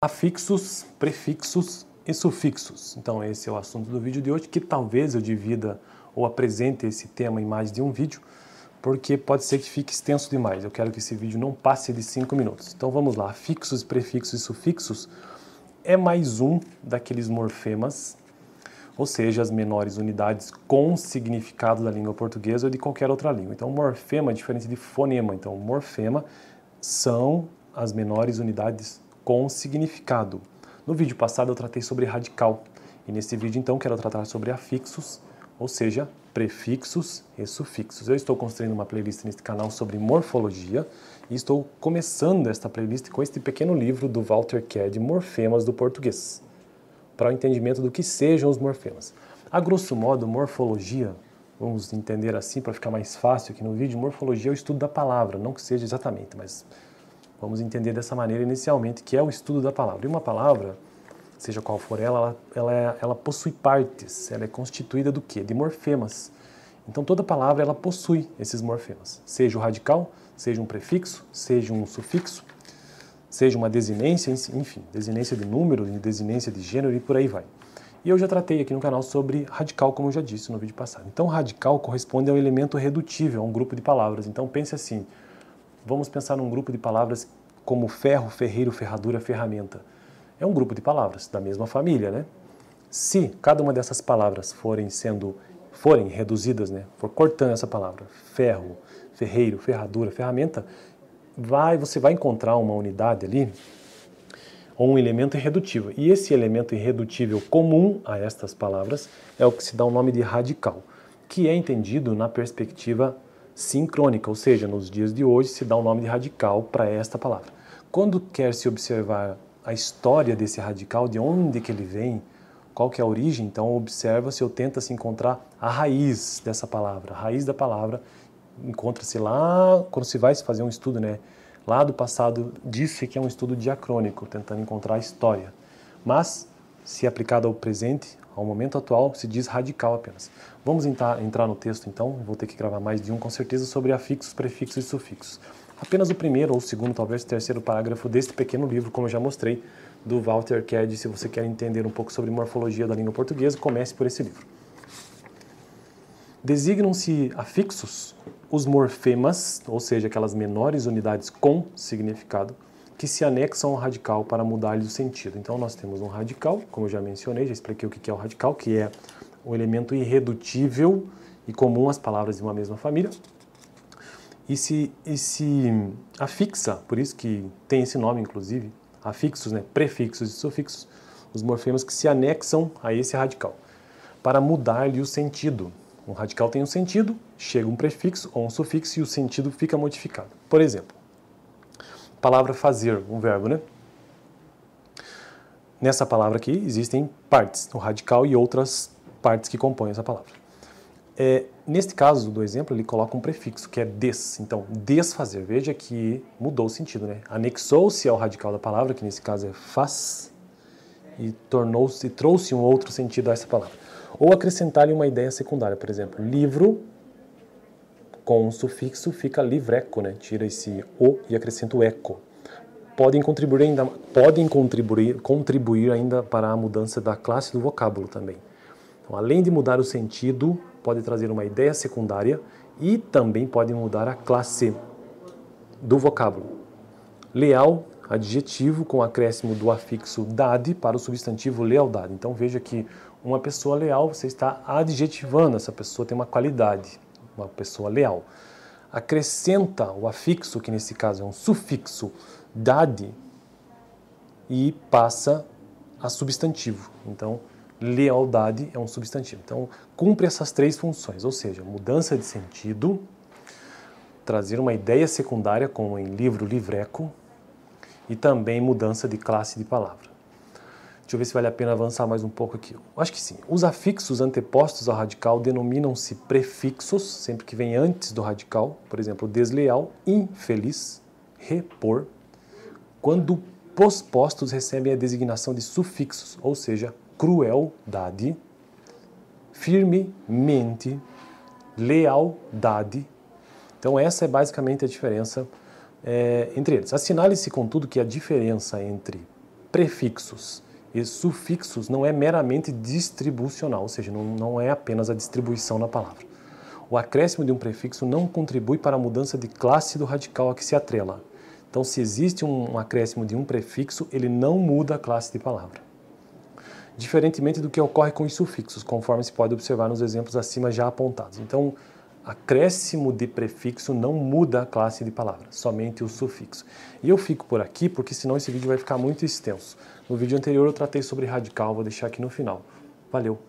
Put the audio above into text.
Afixos, prefixos e sufixos. Então esse é o assunto do vídeo de hoje, que talvez eu divida ou apresente esse tema em mais de um vídeo, porque pode ser que fique extenso demais. Eu quero que esse vídeo não passe de 5 minutos. Então vamos lá, afixos, prefixos e sufixos é mais um daqueles morfemas, ou seja, as menores unidades com significado da língua portuguesa ou de qualquer outra língua. Então morfema é diferente de fonema. Então morfema são as menores unidades com significado. No vídeo passado eu tratei sobre radical, e nesse vídeo então quero tratar sobre afixos, ou seja, prefixos e sufixos. Eu estou construindo uma playlist neste canal sobre morfologia, e estou começando esta playlist com este pequeno livro do Walter Ked, Morfemas do Português, para o entendimento do que sejam os morfemas. A grosso modo, morfologia, vamos entender assim para ficar mais fácil aqui no vídeo, morfologia é o estudo da palavra, não que seja exatamente, mas vamos entender dessa maneira inicialmente, que é o estudo da palavra. E uma palavra, seja qual for ela possui partes. Ela é constituída do quê? De morfemas. Então toda palavra ela possui esses morfemas. Seja o radical, seja um prefixo, seja um sufixo, seja uma desinência, enfim, desinência de número, desinência de gênero e por aí vai. E eu já tratei aqui no canal sobre radical, como eu já disse no vídeo passado. Então radical corresponde ao elemento redutível, a um grupo de palavras. Então pense assim, vamos pensar num grupo de palavras como ferro, ferreiro, ferradura, ferramenta. É um grupo de palavras da mesma família, né? Se cada uma dessas palavras forem reduzidas, né? For cortando essa palavra, ferro, ferreiro, ferradura, ferramenta, você vai encontrar uma unidade ali, ou um elemento irredutível. E esse elemento irredutível comum a estas palavras é o que se dá o nome de radical, que é entendido na perspectiva sincrônica, ou seja, nos dias de hoje se dá o nome de radical para esta palavra. Quando quer se observar a história desse radical, de onde que ele vem, qual que é a origem, então observa-se ou tenta-se encontrar a raiz dessa palavra. A raiz da palavra encontra-se lá, quando se vai fazer um estudo, né? Lá do passado, disse que é um estudo diacrônico, tentando encontrar a história. Mas, se aplicado ao presente, ao momento atual, se diz radical apenas. Vamos entrar no texto então, vou ter que gravar mais de um com certeza, sobre afixos, prefixos e sufixos. Apenas o primeiro ou o segundo, talvez o terceiro parágrafo deste pequeno livro, como eu já mostrei, do Walter Ked. Se você quer entender um pouco sobre morfologia da língua portuguesa, comece por esse livro. Designam-se afixos os morfemas, ou seja, aquelas menores unidades com significado, que se anexam ao radical para mudar-lhe o sentido. Então nós temos um radical, como eu já mencionei, já expliquei o que é o radical, que é o elemento irredutível e comum às palavras de uma mesma família, e se afixa, por isso que tem esse nome inclusive, afixos, né, prefixos e sufixos, os morfemas que se anexam a esse radical, para mudar-lhe o sentido. Um radical tem um sentido, chega um prefixo ou um sufixo e o sentido fica modificado. Por exemplo, palavra fazer, um verbo, né? Nessa palavra aqui existem partes, o radical e outras partes que compõem essa palavra. Neste caso do exemplo, ele coloca um prefixo, que é des. Então, desfazer. Veja que mudou o sentido, né? Anexou-se ao radical da palavra, que nesse caso é faz, e trouxe um outro sentido a essa palavra. Ou acrescentar-lhe uma ideia secundária. Por exemplo, livro, com um sufixo, fica livreco, né? Tira esse o e acrescenta o eco. Podem contribuir ainda para a mudança da classe do vocábulo também. Então, além de mudar o sentido, pode trazer uma ideia secundária e também pode mudar a classe do vocábulo. Leal, adjetivo com acréscimo do afixo dade para o substantivo lealdade. Então veja que uma pessoa leal, você está adjetivando, essa pessoa tem uma qualidade, uma pessoa leal. Acrescenta o afixo, que nesse caso é um sufixo, dade, e passa a substantivo. Então, lealdade é um substantivo. Então, cumpre essas três funções, ou seja, mudança de sentido, trazer uma ideia secundária, como em livro, livreco, e também mudança de classe de palavra. Deixa eu ver se vale a pena avançar mais um pouco aqui. Acho que sim. Os afixos antepostos ao radical denominam-se prefixos, sempre que vem antes do radical, por exemplo, desleal, infeliz, repor, quando pospostos recebem a designação de sufixos, ou seja, crueldade, firmemente, lealdade. Então essa é basicamente a diferença entre eles. Assinale-se, contudo, que a diferença entre prefixos e sufixos não é meramente distribucional, ou seja, não é apenas a distribuição na palavra. O acréscimo de um prefixo não contribui para a mudança de classe do radical a que se atrela. Então, se existe um acréscimo de um prefixo, ele não muda a classe de palavra. Diferentemente do que ocorre com os sufixos, conforme se pode observar nos exemplos acima já apontados. Então, acréscimo de prefixo não muda a classe de palavra, somente o sufixo. E eu fico por aqui porque senão esse vídeo vai ficar muito extenso. No vídeo anterior eu tratei sobre radical, vou deixar aqui no final. Valeu!